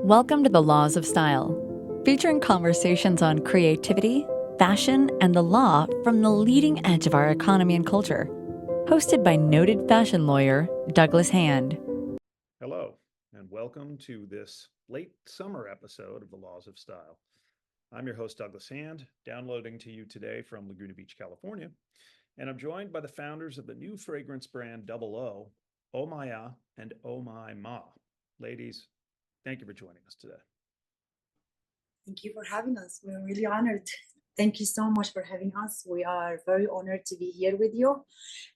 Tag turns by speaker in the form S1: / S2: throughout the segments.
S1: Welcome to the Laws of Style, featuring conversations on creativity, fashion, and the law from the leading edge of our economy and culture. Hosted by noted fashion lawyer Douglas Hand.
S2: Hello, and welcome to this late summer episode of the Laws of Style. I'm your host, Douglas Hand, downloading to you today from Laguna Beach, California, and I'm joined by the founders of the new fragrance brand Double O, Omaya and Omayma. Ladies, thank you for joining us today.
S3: Thank you for having us. We're really honored. Thank you so much for having us. We are very honored to be here with you,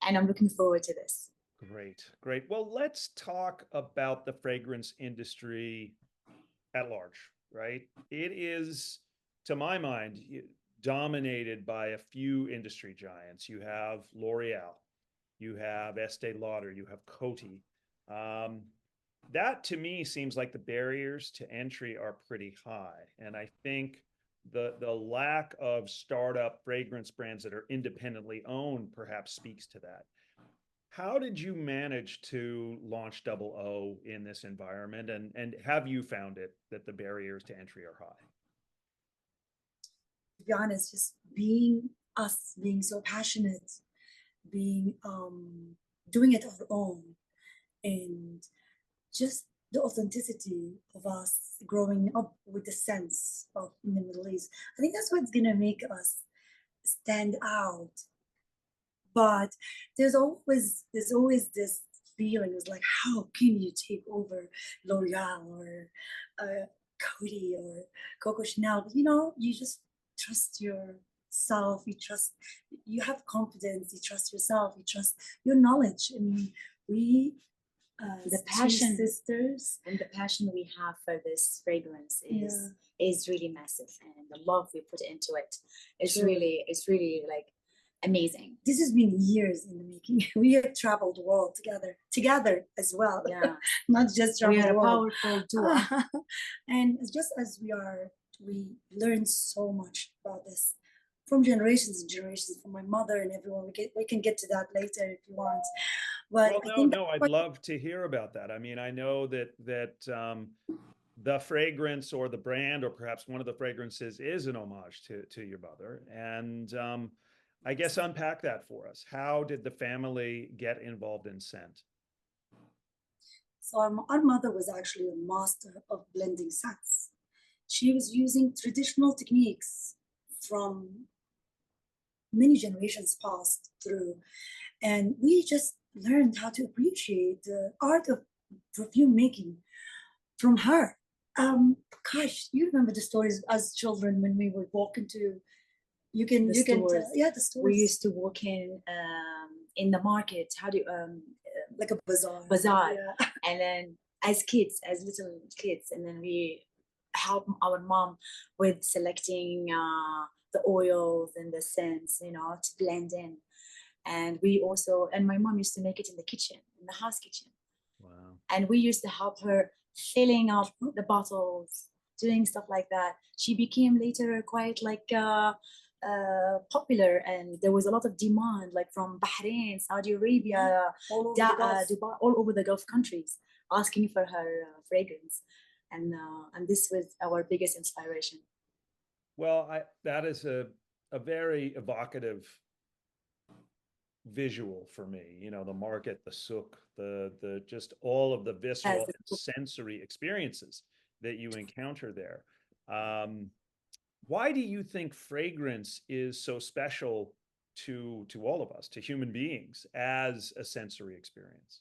S3: and I'm looking forward to this.
S2: Great. Well, let's talk about the fragrance industry at large, right? It is, to my mind, dominated by a few industry giants. You have L'Oreal, you have Estee Lauder, you have Coty. That to me seems like the barriers to entry are pretty high. And I think the lack of startup fragrance brands that are independently owned perhaps speaks to that. How did you manage to launch Double O in this environment? And have you found it that the barriers to entry are high?
S3: To be honest, just being us, being so passionate, being doing it our own, and just the authenticity of us growing up with the sense of in the Middle East. I think that's what's gonna make us stand out. But there's always this feeling. It's like, how can you take over L'Oreal or Coty or Coco Chanel? But you just trust yourself. You have confidence. You trust yourself. You trust your knowledge. I mean, we
S4: The
S3: two
S4: passion
S3: sisters.
S4: and the passion we have for this fragrance is really massive, and the love we put into it is
S3: True.
S4: really like amazing.
S3: This has been years in the making. We have traveled the world together as well.
S4: Yeah,
S3: Not just
S4: we
S3: travel
S4: are
S3: the
S4: a
S3: world.
S4: powerful duo.
S3: And it's just as we learned so much about this from generations and generations, from my mother and everyone. We can get to that later if you want. But
S2: Well,
S3: I think
S2: no, I'd love to hear about that. I mean, I know that the fragrance or the brand or perhaps one of the fragrances is an homage to your mother. And I guess unpack that for us. How did the family get involved in scent?
S3: so. Our mother was actually a master of blending scents. She was using traditional techniques from many generations passed through, and we just learned how to appreciate the art of perfume making from her. Um, Gosh, you remember the stories as children when we would walk into
S4: The
S3: you can
S4: stores.
S3: tell, yeah, the
S4: We
S3: stores
S4: used to walk in the market. How do you
S3: like a
S4: bazaar,
S3: yeah.
S4: and then as kids, as little kids, and then we help our mom with selecting the oils and the scents, to blend in. And my mom used to make it in the kitchen, in the house kitchen.
S2: Wow.
S4: And we used to help her filling up the bottles, doing stuff like that. She became later quite like popular, and there was a lot of demand, like from Bahrain, Saudi Arabia,
S3: all over the Gulf.
S4: Dubai, all over the Gulf countries, asking for her fragrance, and this was our biggest inspiration.
S2: Well, that is a very evocative visual for me. You know, the market, the souk, the just all of the visceral and sensory experiences that you encounter there. Why do you think fragrance is so special to all of us, to human beings, as a sensory experience?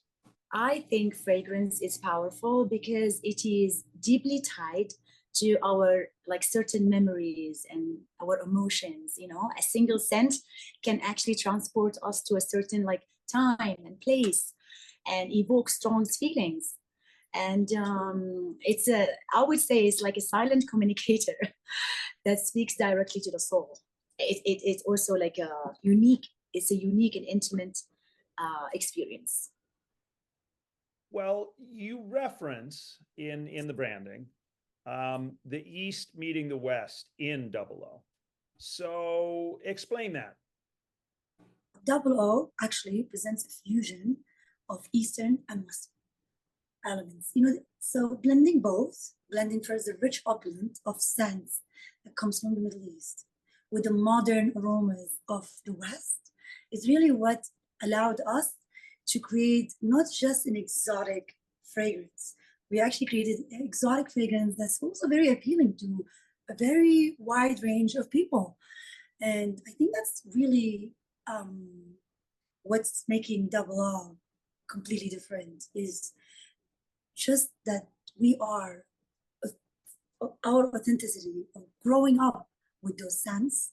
S4: I think fragrance is powerful because it is deeply tied to our like certain memories and our emotions. A single scent can actually transport us to a certain like time and place and evoke strong feelings. And I would say it's like a silent communicator that speaks directly to the soul. It's also like it's a unique and intimate experience.
S2: Well, you reference in the branding the East meeting the West in Double O. So explain that.
S3: Double O actually presents a fusion of Eastern and Western elements. So blending both blending first the rich opulence of scents that comes from the Middle East with the modern aromas of the West is really what allowed us to create not just an exotic fragrance. We actually created an exotic fragrance that's also very appealing to a very wide range of people. And I think that's really what's making Double R completely different is just that we are our authenticity of growing up with those scents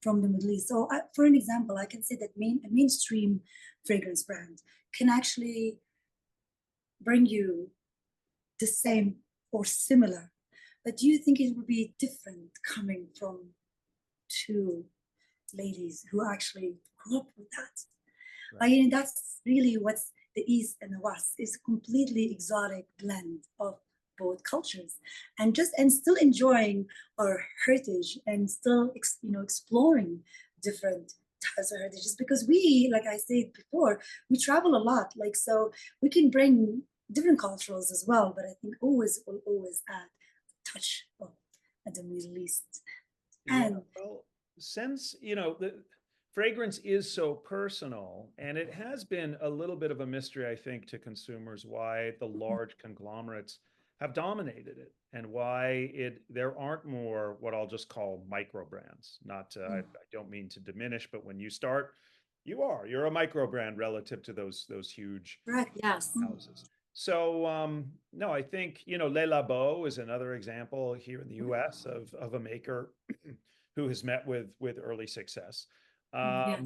S3: from the Middle East. So for an example, I can say that a mainstream fragrance brand can actually bring you the same or similar, but do you think it would be different coming from two ladies who actually grew up with that?
S2: Right.
S3: I mean, that's really what's the East and the West is a completely exotic blend of both cultures, and still enjoying our heritage and still exploring different types of heritages, because we, like I said before, we travel a lot, like, so we can bring different cultures as well, but I think will always add a touch of the Middle East. And
S2: well, since the fragrance is so personal, and it has been a little bit of a mystery, I think, to consumers why the large conglomerates have dominated it, and why there aren't more what I'll just call micro brands. Not I don't mean to diminish, but when you start, you're a micro brand relative to those huge
S3: right,
S4: Yes.
S2: houses. So no, I think Le Labo is another example here in the U.S. of a maker who has met with early success.
S3: Yeah.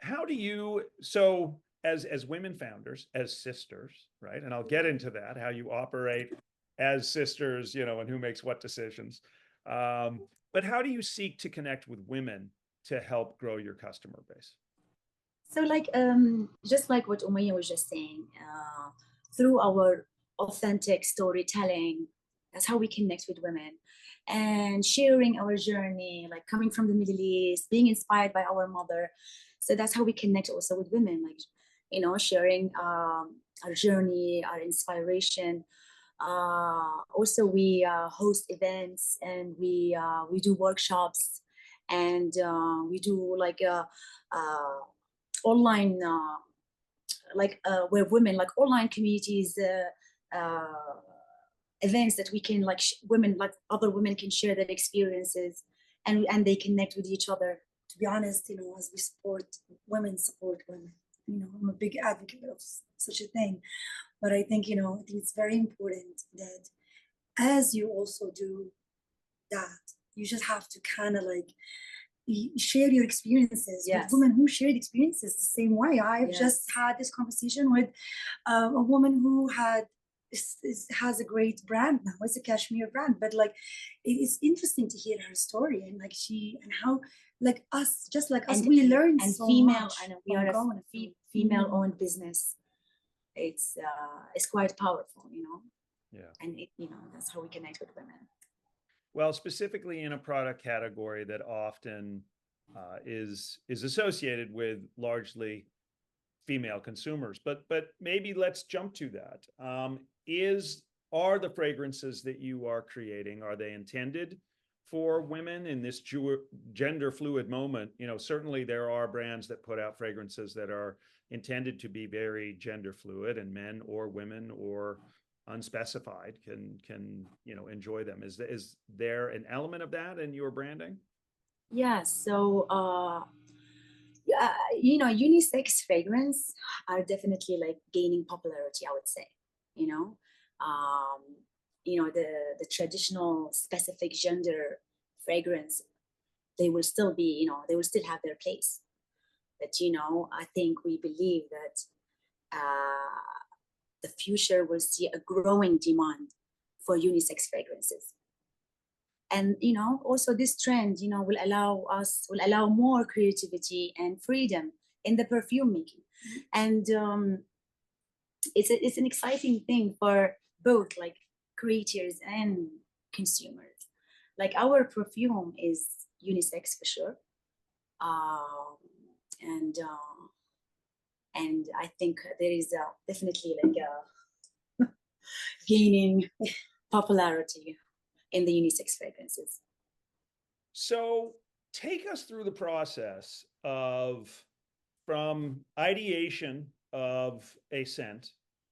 S2: How do you, so as women founders, as sisters, right? And I'll get into that, how you operate as sisters, and who makes what decisions. But how do you seek to connect with women to help grow your customer base?
S4: So just like what Omaya was just saying, through our authentic storytelling, that's how we connect with women, and sharing our journey, like coming from the Middle East, being inspired by our mother. So that's how we connect also with women, like, sharing our journey, our inspiration. Also, we host events, and we do workshops, and we do like online where women, like online communities, events that we can women, like other women can share their experiences, and they connect with each other.
S3: To be honest, as we support women, I'm a big advocate of such a thing. But I think, I think it's very important that as you also do that, you just have to kind of like share your experiences
S4: Yes.
S3: with women who shared experiences the same way. I've
S4: Yes.
S3: just had this conversation with a woman who has a great brand now. It's a cashmere brand, but like it is interesting to hear her story, and like how like us, just like us, we learn
S4: and
S3: so
S4: female,
S3: much.
S4: and we are a female-owned business. It's quite powerful,
S2: Yeah.
S4: and that's how we connect with women.
S2: Well, specifically in a product category that often is associated with largely female consumers, but maybe let's jump to that. Are the fragrances that you are creating, are they intended for women in this gender fluid moment? Certainly there are brands that put out fragrances that are intended to be very gender fluid, and men or women or unspecified can enjoy them. Is there an element of that in your branding?
S4: Yeah, so unisex fragrance are definitely like gaining popularity, I would say. The traditional specific gender fragrance, they will still be, they will still have their place. But I think we believe that the future will see a growing demand for unisex fragrances. And also this trend will allow more creativity and freedom in the perfume making. And it's an exciting thing for both like creators and consumers. Like our perfume is unisex for sure, and I think there is definitely like a gaining popularity in the unisex fragrances.
S2: So take us through the process of from ideation of a scent,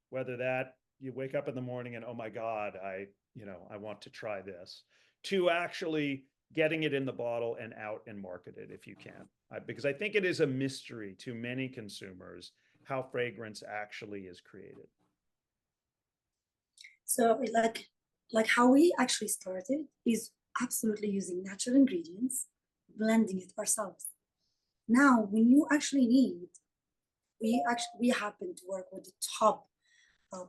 S2: whether that you wake up in the morning and, oh my God, I want to try this, to actually getting it in the bottle and out and market it if you can. Because I think it is a mystery to many consumers how fragrance actually is created.
S3: So like how we actually started is absolutely using natural ingredients, blending it ourselves. Now, when you actually need, we happen to work with the top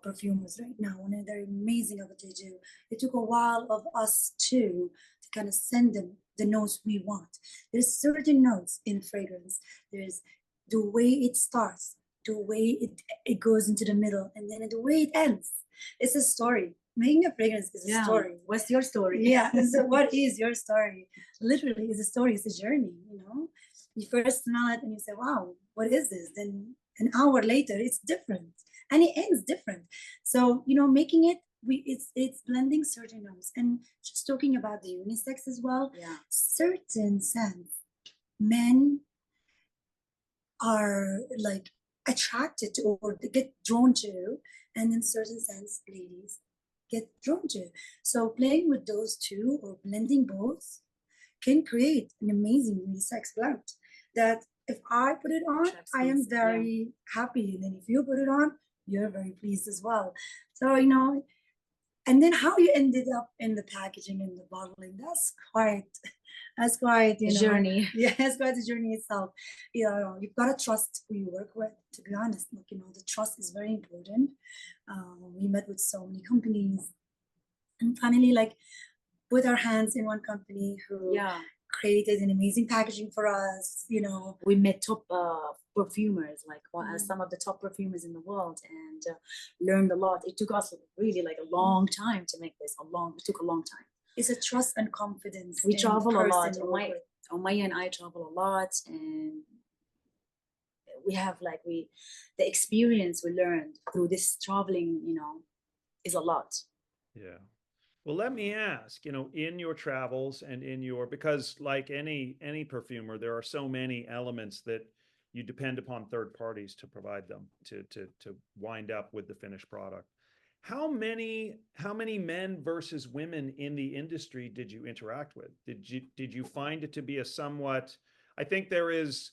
S3: perfumers right now, and they're amazing at what they do. It took a while of us too to kind of send them the notes we want. There's certain notes in fragrance. There's the way it starts, the way it goes into the middle, and then the way it ends. It's a story. Making a fragrance is a story.
S4: What's your story?
S3: Yeah. So what is your story? Literally, it's a story. It's a journey. You first smell it and you say, "Wow, what is this?" Then an hour later, it's different, and it ends different. So making it, it's blending certain notes, and just talking about the unisex as well.
S4: Yeah.
S3: Certain scents, men are like attracted to or they get drawn to, and in certain sense, ladies get drawn to. So playing with those two or blending both can create an amazing unisex blend that if I put it on, I am very happy. And then if you put it on, you're very pleased as well. So, and then how you ended up in the packaging and the bottling, that's quite
S4: journey.
S3: Yeah, it's quite a journey itself. You've got to trust who you work with, to be honest. The trust is very important. We met with so many companies and finally put our hands in one company who created an amazing packaging for us.
S4: We met top perfumers, some of the top perfumers in the world, and learned a lot. It took us really a long time to make this. It took a long time.
S3: It's a trust and confidence.
S4: We travel a lot. Omaya and I travel a lot, and we have the experience we learned through this traveling, is a lot.
S2: Yeah. Well, let me ask, in your travels and because like any perfumer, there are so many elements that you depend upon third parties to provide them to wind up with the finished product. How many men versus women in the industry did you interact with? Did you find it to be I think there is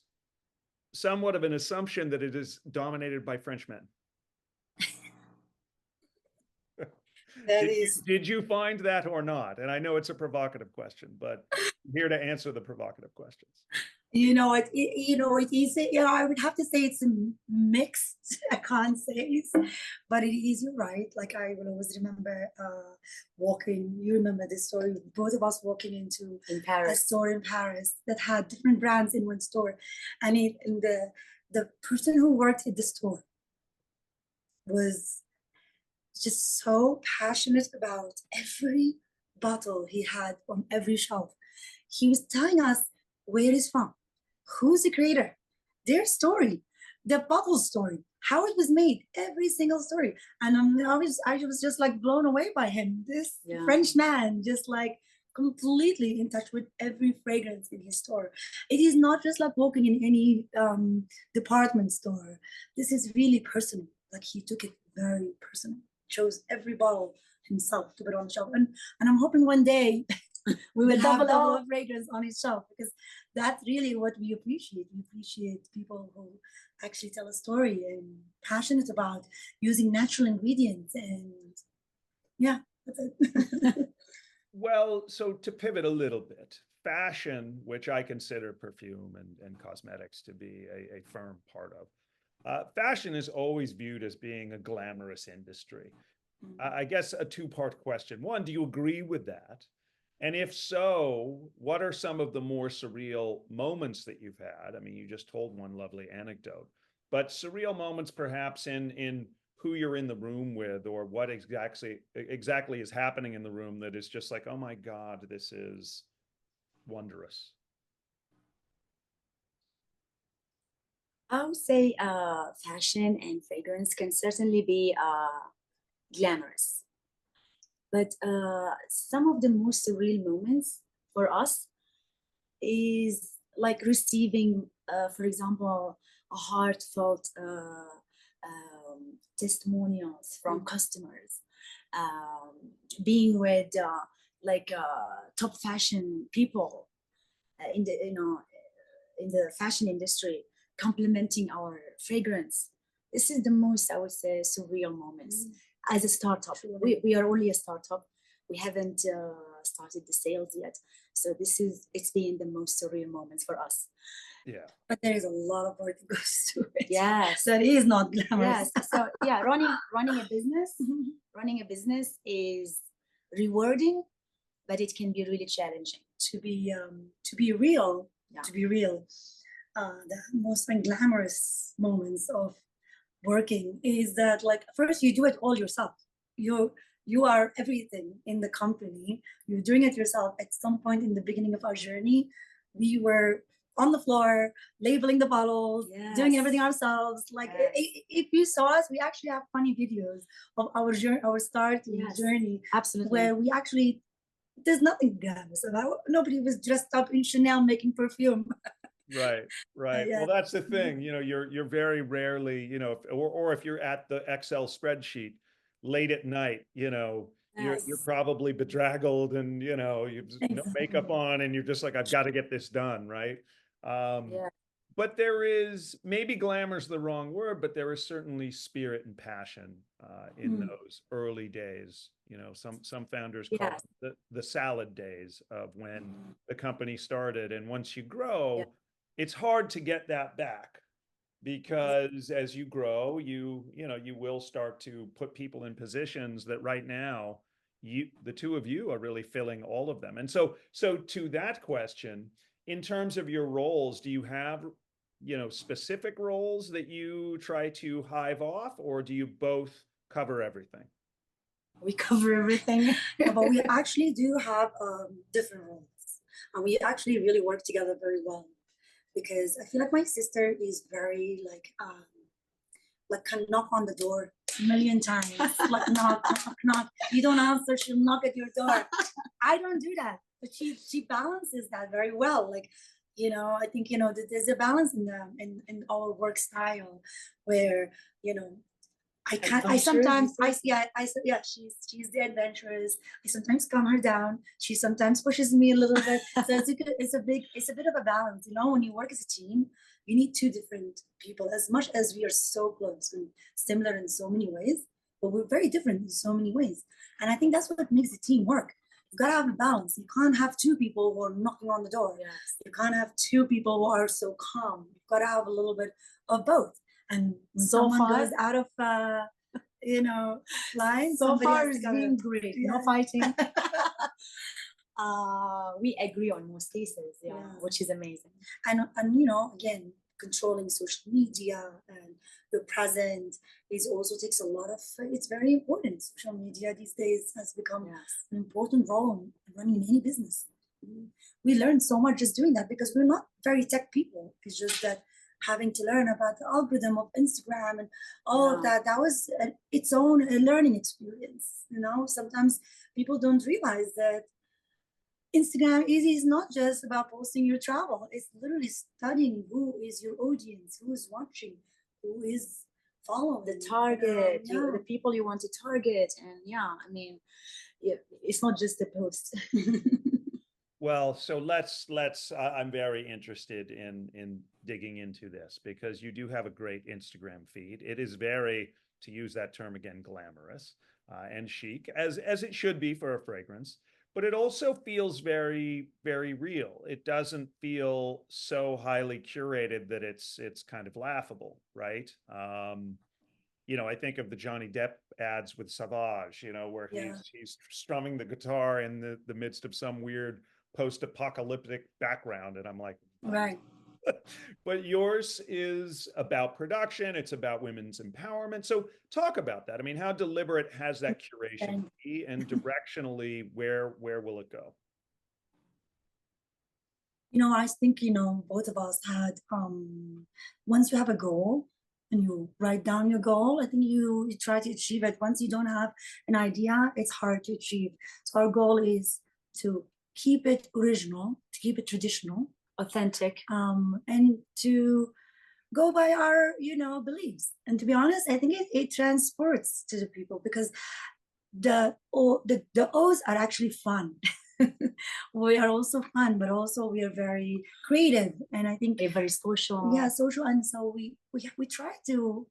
S2: somewhat of an assumption that it is dominated by French men. Did you find that or not? And I know it's a provocative question, but I'm here to answer the provocative questions.
S3: I would have to say it's mixed. I can't say but it is, you're right. I will always remember walking. You remember this story? Both of us walking into a store in Paris that had different brands in one store, and the person who worked at the store was just so passionate about every bottle he had on every shelf. He was telling us where it's from, who's the creator, their story, the bottle story, how it was made, every single story. And I was just blown away by him. This French man, just completely in touch with every fragrance in his store. It is not just walking in any department store. This is really personal. He took it very personal. Chose every bottle himself to put on the shelf, and I'm hoping one day we will have double of fragrance on his shelf, because that's really what we appreciate. We appreciate people who actually tell a story and passionate about using natural ingredients, and that's it.
S2: Well, so to pivot a little bit, fashion, which I consider perfume and cosmetics to be a firm part of. Fashion is always viewed as being a glamorous industry. I guess a two-part question. One, do you agree with that? And if so, what are some of the more surreal moments that you've had? I mean, you just told one lovely anecdote, but surreal moments perhaps in who you're in the room with, or what exactly is happening in the room that is just oh my God, this is wondrous.
S4: I would say fashion and fragrance can certainly be glamorous, But some of the most surreal moments for us is like receiving, for example, a heartfelt testimonials from customers, being with top fashion people in the in the fashion industry, complimenting our fragrance. This is the most, I would say, surreal moments. As a startup, we are only a startup. We haven't started the sales yet. So it's been the most surreal moments for us.
S2: Yeah.
S3: But there is a lot of work that goes to it.
S4: Yes.
S3: So it is not glamorous.
S4: Yes. So yeah, running a business is rewarding, but it can be really challenging.
S3: To be real, the most unglamorous moments of working is that, like, first you do it all yourself. You are everything in the company. You're doing it yourself. At some point in the beginning of our journey, we were on the floor labeling the bottles, doing everything ourselves. Like, if you saw us, we actually have funny videos of our journey, our starting journey.
S4: Absolutely.
S3: Where we actually, there's nothing glamorous about it. Nobody was dressed up in Chanel making perfume.
S2: Right. Well, that's the thing, you're very rarely, or if you're at the Excel spreadsheet late at night, you're probably bedraggled and, you've no makeup on and you're just like, I've got to get this done. Right. But there is, maybe glamour's the wrong word, but there is certainly spirit and passion in those early days. Some founders call it the salad days of when the company started. And once you grow, it's hard to get that back, because as you grow, you will start to put people in positions that right now, the two of you are really filling all of them. And so to that question, in terms of your roles, do you have specific roles that you try to hive off, or do you both cover everything?
S4: We cover everything.
S3: But we actually do have different roles, and we actually really work together very well, because I feel like my sister is very like can knock on the door a million times, like knock. You don't answer, she'll knock at your door. I don't do that, but she balances that very well. Like, I think there's a balance in our work style where she's the adventurous. I sometimes calm her down. She sometimes pushes me a little bit. So it's a bit of a balance. When you work as a team, you need two different people. As much as we are so close and similar in so many ways, but we're very different in so many ways. And I think that's what makes the team work. You've got to have a balance. You can't have two people who are knocking on the door. Yes. You can't have two people who are so calm. You've got to have a little bit of both. And when someone goes out of, line,
S4: so far it's been great. No fighting. We agree on most cases, which is amazing.
S3: And again, controlling social media and the present also takes a lot of. It's very important. Social media these days has become an important role in running any business. We learn so much just doing that, because we're not very tech people. It's just that having to learn about the algorithm of Instagram and all of that was its own learning experience. Sometimes people don't realize that Instagram is not just about posting your travel. It's literally studying who is your audience, who is watching, who is following.
S4: The target, the people you want to target. And it's not just the post.
S2: Well, so I'm very interested in digging into this, because you do have a great Instagram feed. It is very, to use that term again, glamorous and chic, as it should be for a fragrance, but it also feels very, very real. It doesn't feel so highly curated that it's kind of laughable, right? I think of the Johnny Depp ads with Savage, where he's strumming the guitar in the midst of some weird post-apocalyptic background, and I'm like,
S3: right.
S2: But yours is about production. It's about women's empowerment. So talk about that. I mean, how deliberate has that curation be, and directionally, where will it go?
S3: I think both of us had once you have a goal and you write down your goal, I think you try to achieve it. Once you don't have an idea, it's hard to achieve. So our goal is to keep it original, to keep it traditional,
S4: Authentic.
S3: and to go by our, beliefs. And to be honest, I think it transports to the people, because the O's are actually fun. We are also fun, but also we are very creative, and I think
S4: They're very social.
S3: yeah, social. And so we try to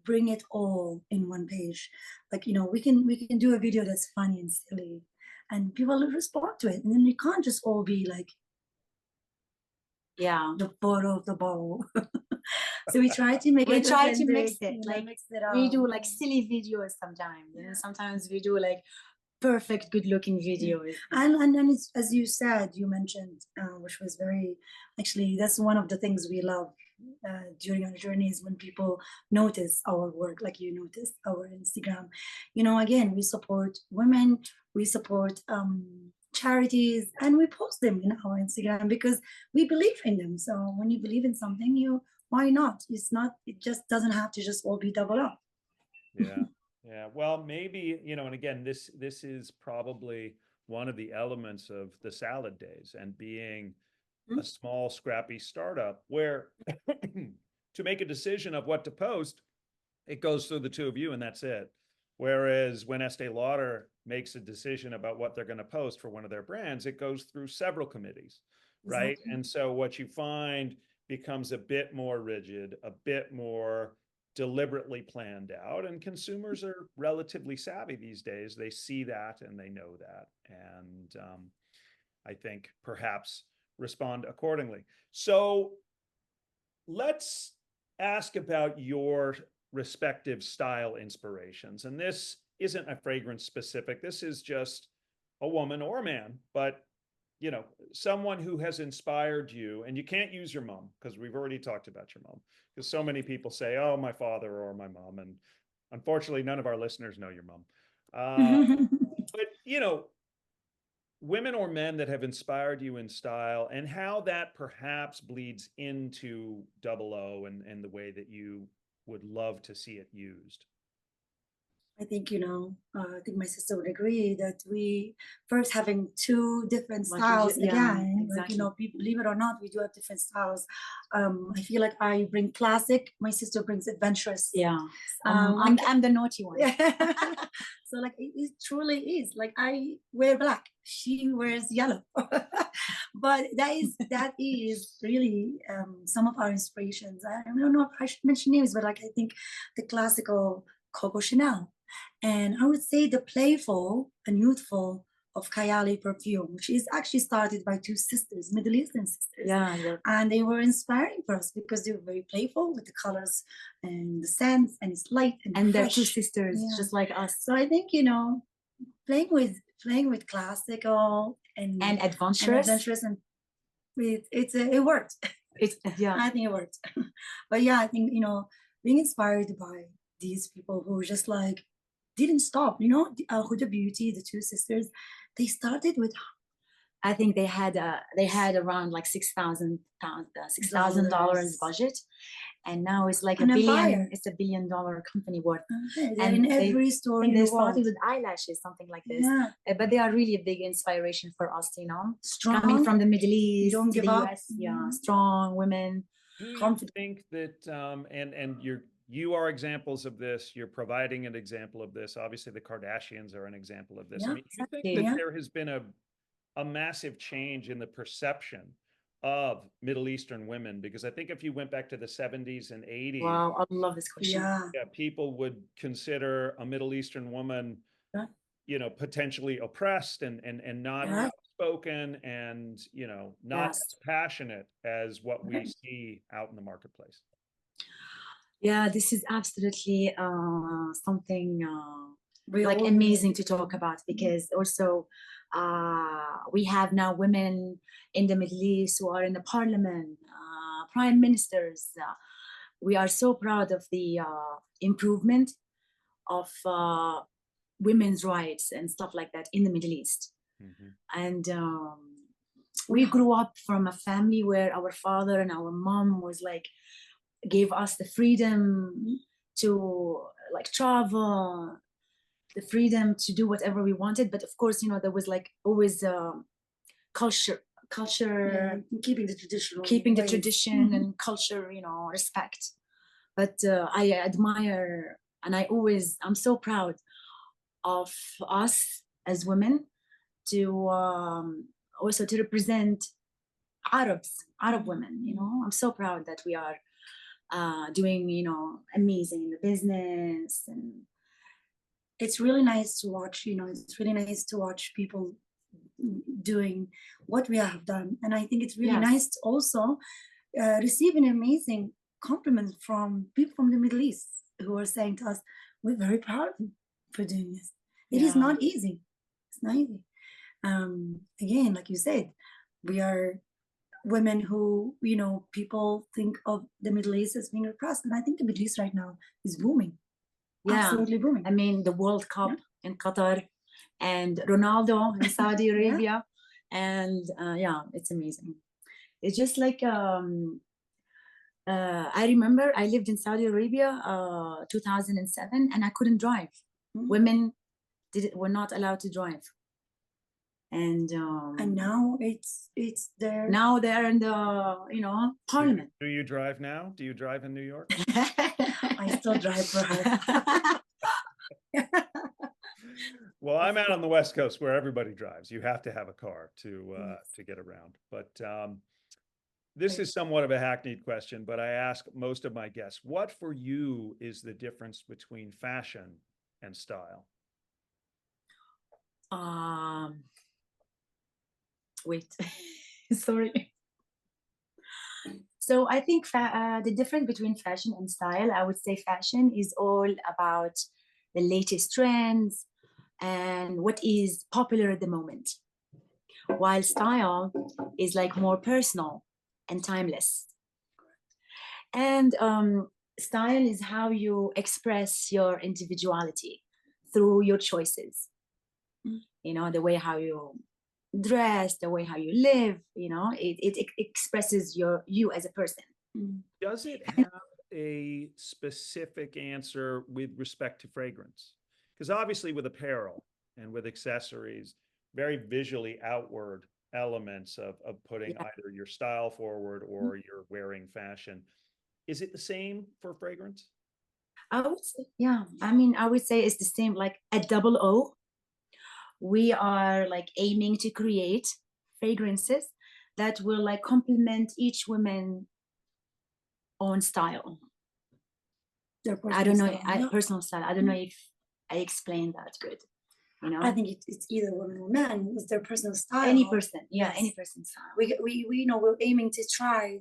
S3: bring it all in one page. Like, we can do a video that's funny and silly, and people will respond to it, and then we can't just all be like
S4: Yeah.
S3: the photo of the bowl. So we try to make
S4: We
S3: it
S4: try to mix
S3: authentic,
S4: it. Like
S3: mix it
S4: we
S3: up.
S4: do like silly videos sometimes. And sometimes we do like perfect, good-looking videos.
S3: And it's, as you said, you mentioned, which was very, actually, that's one of the things we love during our journeys, when people notice our work, like you noticed our Instagram. Again, we support women, we support charities, and we post them in our Instagram because we believe in them. So when you believe in something, why not? It just doesn't have to just all be double up.
S2: Yeah. Yeah. Well, maybe, and again, this is probably one of the elements of the salad days, and being a small, scrappy startup where to make a decision of what to post, it goes through the two of you and that's it. Whereas when Estee Lauder makes a decision about what they're going to post for one of their brands, it goes through several committees, right?
S3: Exactly.
S2: And so what you find becomes a bit more rigid, a bit more deliberately planned out, and consumers are relatively savvy these days. They see that and they know that, and I think perhaps respond accordingly. So let's ask about your respective style inspirations. And this isn't a fragrance specific. This is just a woman or a man, but someone who has inspired you. And you can't use your mom, because we've already talked about your mom, because so many people say, oh, my father or my mom. And unfortunately, none of our listeners know your mom. But, women or men that have inspired you in style, and how that perhaps bleeds into Double O and the way that you would love to see it used.
S3: I think, I think my sister would agree that we first having two different styles again.
S4: Exactly.
S3: Like, believe it or not, we do have different styles. I feel like I bring classic, my sister brings adventurous.
S4: Yeah. I'm the naughty one.
S3: So like it truly is. Like I wear black, she wears yellow. But that is really some of our inspirations. I don't know if I should mention names, but like I think the classical Coco Chanel. And I would say the playful and youthful of Kayali perfume, which is actually started by two sisters, Middle Eastern sisters.
S4: Yeah.
S3: And they were inspiring for us because they were very playful with the colors and the scents, and it's light and
S4: they're
S3: fresh.
S4: two sisters, just like us.
S3: So I think, playing with classical and
S4: adventurous,
S3: and it worked. I think it worked. But yeah, I think, being inspired by these people who just like didn't stop. Huda Beauty, the two sisters, they started with,
S4: I think they had around like $6,000 budget, and now it's like $1 billion. It's $1 billion company worth.
S3: And in every store in
S4: they
S3: the
S4: started
S3: world
S4: with eyelashes, something like this. But they are really a big inspiration for us.
S3: Strong,
S4: coming from the Middle East,
S3: don't give up.
S4: US, strong women.
S2: Do you think that and you are examples of this, you're providing an example of this, obviously the Kardashians are an example of this. I mean, do you think that there has been a massive change in the perception of Middle Eastern women? Because I think if you went back to the 70s and 80s,
S4: wow, I love this question.
S3: Yeah,
S2: people would consider a Middle Eastern woman potentially oppressed and not outspoken and not as passionate as what we see out in the marketplace.
S4: Yeah, this is absolutely something like amazing to talk about, because also we have now women in the Middle East who are in the parliament, prime ministers. We are so proud of the improvement of women's rights and stuff like that in the Middle East. And we grew up from a family where our father and our mom was like gave us the freedom to like travel, the freedom to do whatever we wanted. But of course, there was like always culture,
S3: keeping the traditional
S4: keeping the
S3: ways.
S4: tradition and culture, respect. But I admire, and I'm so proud of us as women to also to represent Arab women. I'm so proud that we are doing, amazing in the business. And
S3: it's really nice to watch, it's really nice to watch people doing what we have done. And I think it's really
S4: Yes.
S3: nice to also receive an amazing compliment from people from the Middle East who are saying to us, we're very proud of you for doing this. It is
S4: Yeah.
S3: not easy. It's not easy. Again, like you said, we are women who, people think of the Middle East as being repressed. And I think the Middle East right now is booming.
S4: Yeah.
S3: Absolutely booming.
S4: I mean, the World Cup in Qatar and Ronaldo in Saudi Arabia. And it's amazing. It's just like, I remember I lived in Saudi Arabia 2007 and I couldn't drive. Women were not allowed to drive. And
S3: now it's there.
S4: Now they're in the parliament.
S2: Do you drive now? Do you drive in New York?
S3: I still drive for her.
S2: Well, I'm out on the West Coast where everybody drives. You have to have a car to get around. But this is somewhat of a hackneyed question, but I ask most of my guests, what for you is the difference between fashion and style?
S4: Wait, sorry. So I think the difference between fashion and style, I would say fashion is all about the latest trends and what is popular at the moment, while style is like more personal and timeless. And style is how you express your individuality through your choices. The way how you dress, the way how you live, it expresses you as a person.
S2: Does it have a specific answer with respect to fragrance? Because obviously with apparel and with accessories, very visually outward elements of putting either your style forward or you're wearing fashion. Is it the same for fragrance?
S4: I would say, I would say it's the same, like at Double O. We are like aiming to create fragrances that will like complement each woman's own style. I don't know, personal style. I don't know if I explained that good.
S3: I think it's either woman or man. It's their personal style.
S4: Any person, any person's style.
S3: We're aiming to try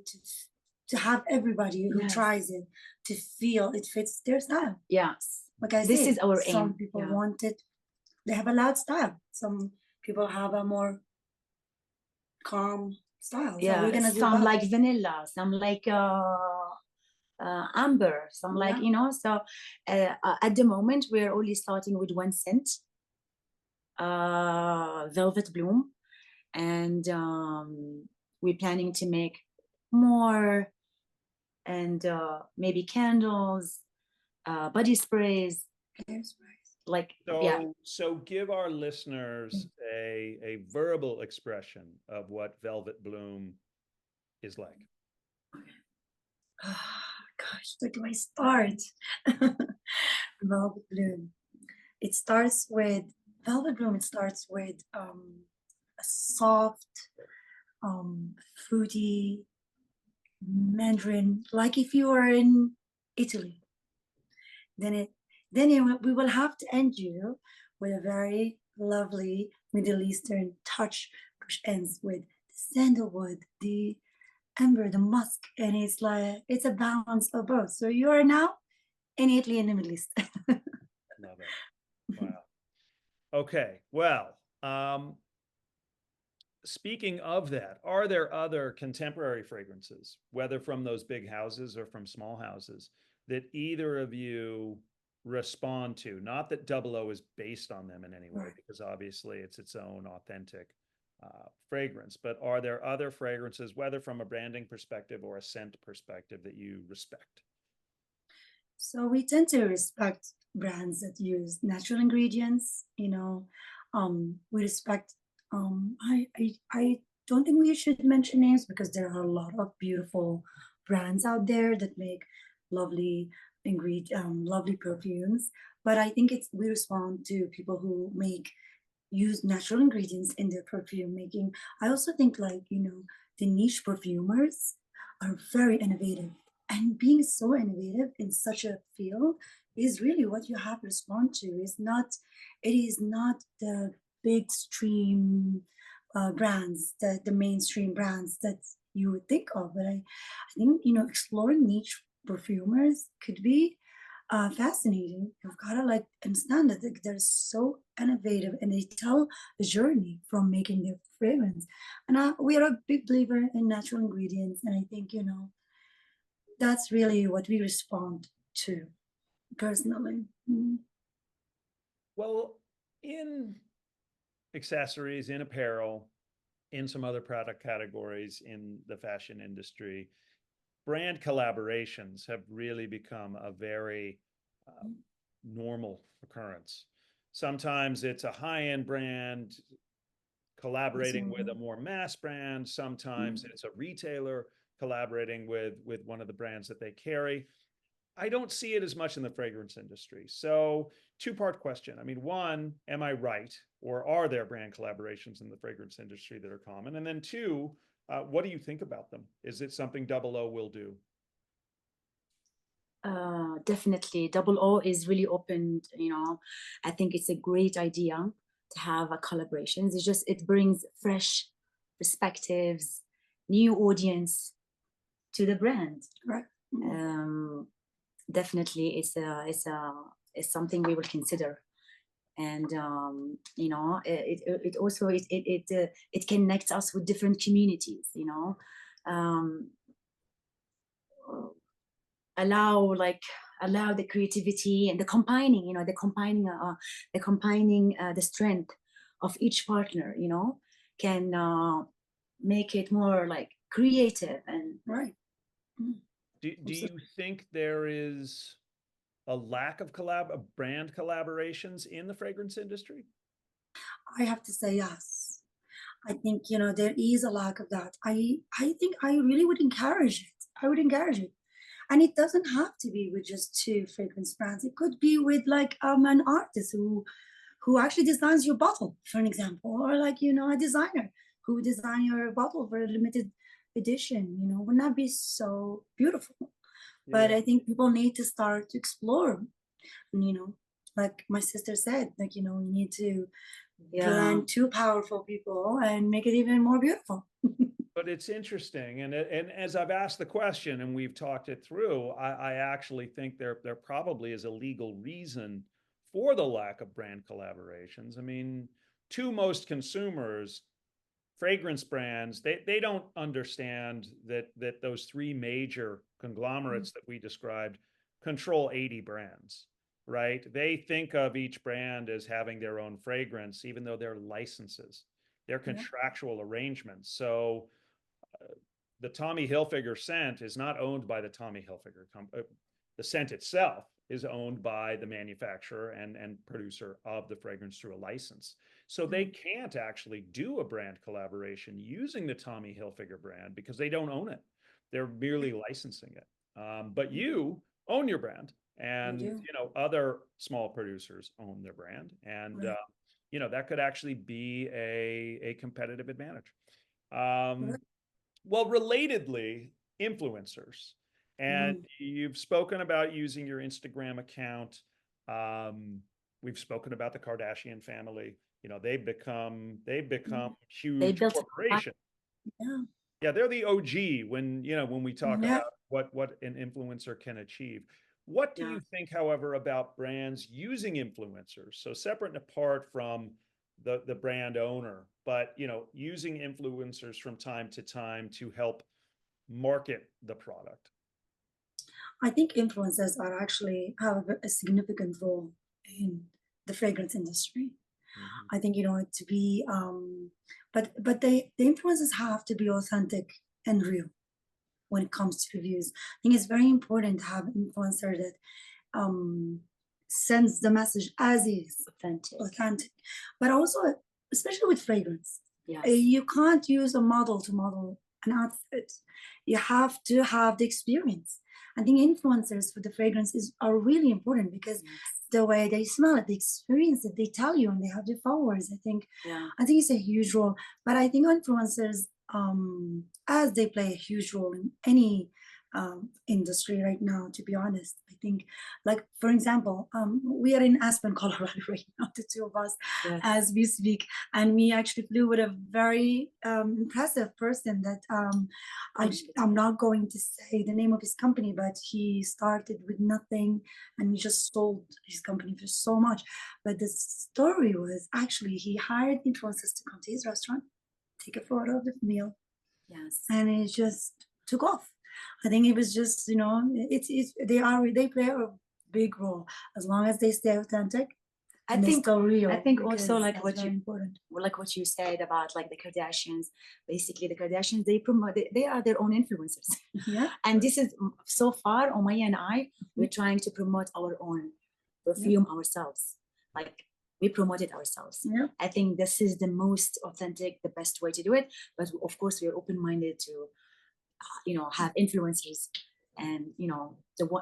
S3: to have everybody who tries it to feel it fits their style.
S4: Yes.
S3: Like I said,
S4: this is our aim.
S3: Some people want it. They have a loud style. Some people have a more calm style. So we're gonna do
S4: some
S3: that.
S4: like vanilla, some like amber, some like So at the moment we're only starting with one scent, Velvet Bloom, and we're planning to make more, and maybe candles, body sprays, like
S2: So give our listeners a verbal expression of what Velvet Bloom is like.
S3: Gosh, where do I start? Velvet Bloom. It starts with a soft, fruity mandarin, like if you were in Italy. Then we will have to end you with a very lovely Middle Eastern touch, which ends with the sandalwood, the amber, the musk, and it's a balance of both. So you are now in Italy and the Middle East.
S2: Love it. Wow. Okay. Well, speaking of that, are there other contemporary fragrances, whether from those big houses or from small houses, that either of you respond to? Not that Double O is based on them in any way, because obviously it's its own authentic fragrance, but are there other fragrances, whether from a branding perspective or a scent perspective, that you respect?
S3: So we tend to respect brands that use natural ingredients. We respect. I don't think we should mention names because there are a lot of beautiful brands out there that make lovely lovely perfumes. But I think we respond to people who use natural ingredients in their perfume making. I also think, like, the niche perfumers are very innovative. And being so innovative in such a field is really what you have to respond to. It is not the big stream brands, the mainstream brands that you would think of. But I think, exploring niche perfumers could be fascinating. You've got to like understand that they're so innovative and they tell the journey from making their fragrance. And we are a big believer in natural ingredients. And I think, that's really what we respond to personally.
S2: Well, in accessories, in apparel, in some other product categories in the fashion industry, brand collaborations have really become a very normal occurrence. Sometimes it's a high-end brand collaborating with a more mass brand. Sometimes it's a retailer collaborating with one of the brands that they carry. I don't see it as much in the fragrance industry. So, two-part question. I mean, one, am I right? Or are there brand collaborations in the fragrance industry that are common? And then two, what do you think about them? Is it something Double O will do?
S4: Definitely. Double O is really open, I think it's a great idea to have a collaborations. It brings fresh perspectives, new audience to the brand.
S3: Right.
S4: Definitely it's something we will consider. And it also it connects us with different communities, allow the creativity and the combining the strength of each partner, can make it more like creative and
S3: right.
S2: Do you think there is a lack of brand collaborations in the fragrance industry?
S3: I have to say yes. I think, there is a lack of that. I think I really would encourage it. I would encourage it. And it doesn't have to be with just two fragrance brands. It could be with like an artist who actually designs your bottle, for an example, or like, a designer who design your bottle for a limited edition. Wouldn't that be so beautiful? Yeah. But I think people need to start to explore, like my sister said, like, we need to blend two powerful people and make it even more beautiful.
S2: But it's interesting, and as I've asked the question and we've talked it through, I actually think there probably is a legal reason for the lack of brand collaborations. I mean, to most consumers, fragrance brands, they don't understand that those three major conglomerates that we described control 80 brands, right? They think of each brand as having their own fragrance, even though they're licenses, they're contractual arrangements. So the Tommy Hilfiger scent is not owned by the Tommy Hilfiger company. The scent itself is owned by the manufacturer and producer of the fragrance through a license. So they can't actually do a brand collaboration using the Tommy Hilfiger brand because they don't own it. They're merely licensing it. But you own your brand, and other small producers own their brand, and that could actually be a competitive advantage. Well, relatedly, influencers. And you've spoken about using your Instagram account. We've spoken about the Kardashian family. They've become huge corporations. Yeah, they're the OG when we talk about what an influencer can achieve. What do you think, however, about brands using influencers? So separate and apart from the brand owner, but using influencers from time to time to help market the product.
S3: I think influencers have a significant role in the fragrance industry. I think, to be, but the influencers have to be authentic and real when it comes to reviews. I think it's very important to have an influencer that sends the message as is, authentic, but also, especially with fragrance.
S4: Yes.
S3: You can't use a model to model an outfit. You have to have the experience. I think influencers for the fragrances are really important because the way they smell it, the experience that they tell you, and they have their followers. I think it's a huge role. But I think influencers, as they play a huge role in any industry right now, to be honest, I think, like, for example, we are in Aspen, Colorado right now, the two of us, as we speak, and we actually flew with a very impressive person that I'm not going to say the name of his company, but he started with nothing and he just sold his company for so much. But the story was actually he hired influencers to come to his restaurant, take a photo of the meal, and it just took off. I think it was just, they play a big role as long as they stay authentic.
S4: I think
S3: still real.
S4: I think also like what
S3: important.
S4: What you said about like the Kardashians. Basically, the Kardashians, they promote. They are their own influencers.
S3: Yeah.
S4: And this is so far, Omaya and I, we're trying to promote our own perfume ourselves. Like we promote it ourselves.
S3: Yeah.
S4: I think this is the most authentic, the best way to do it. But of course, we are open-minded to, have influencers, and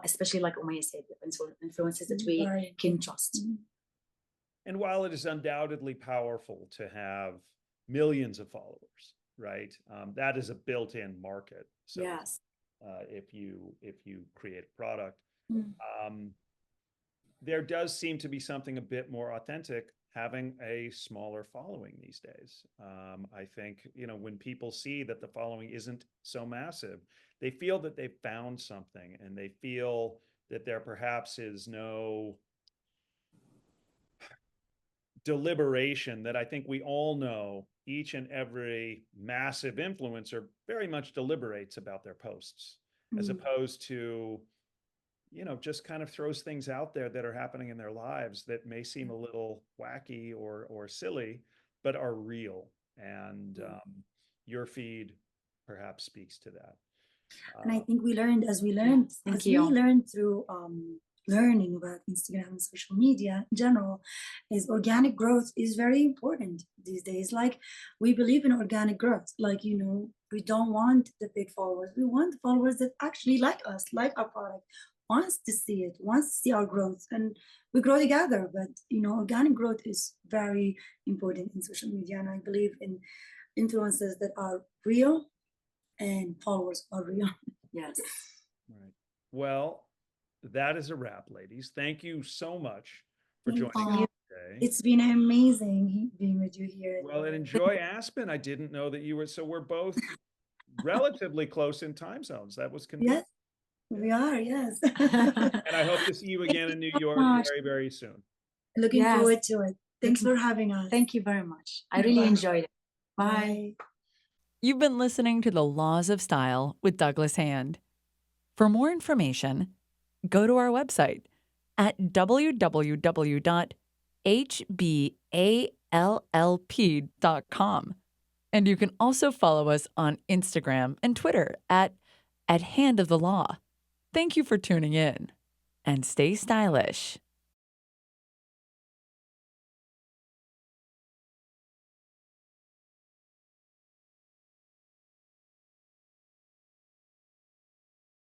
S4: especially like Omaya said, influencers that we can trust.
S2: And while it is undoubtedly powerful to have millions of followers, right? That is a built-in market. So if you create a product, there does seem to be something a bit more authentic having a smaller following these days. I think, when people see that the following isn't so massive, they feel that they've found something, and they feel that there perhaps is no deliberation that I think we all know each and every massive influencer very much deliberates about their posts, as opposed to, just kind of throws things out there that are happening in their lives that may seem a little wacky or silly, but are real. And your feed perhaps speaks to that.
S3: And I think we learned through learning about Instagram and social media in general, is organic growth is very important these days. Like, we believe in organic growth. Like, we don't want the big followers. We want the followers that actually like us, like our product, wants to see it, wants to see our growth, and we grow together. But organic growth is very important in social media, and I believe in influencers that are real and followers are real.
S4: Yes.
S2: Right. Well, that is a wrap, ladies. Thank you so much for joining us today.
S3: It's been amazing being with you here.
S2: Well, and enjoy Aspen. I didn't know that you were, so we're both relatively close in time zones. That was convenient.
S3: Yes, we are, yes.
S2: And I hope to see you again in New York very, very soon.
S3: Looking forward to it. Thanks for having us.
S4: Thank you very much. I really enjoyed it. Bye.
S1: You've been listening to The Laws of Style with Douglas Hand. For more information, go to our website at www.hballp.com. And you can also follow us on Instagram and Twitter at Hand of the Law. Thank you for tuning in, and stay stylish.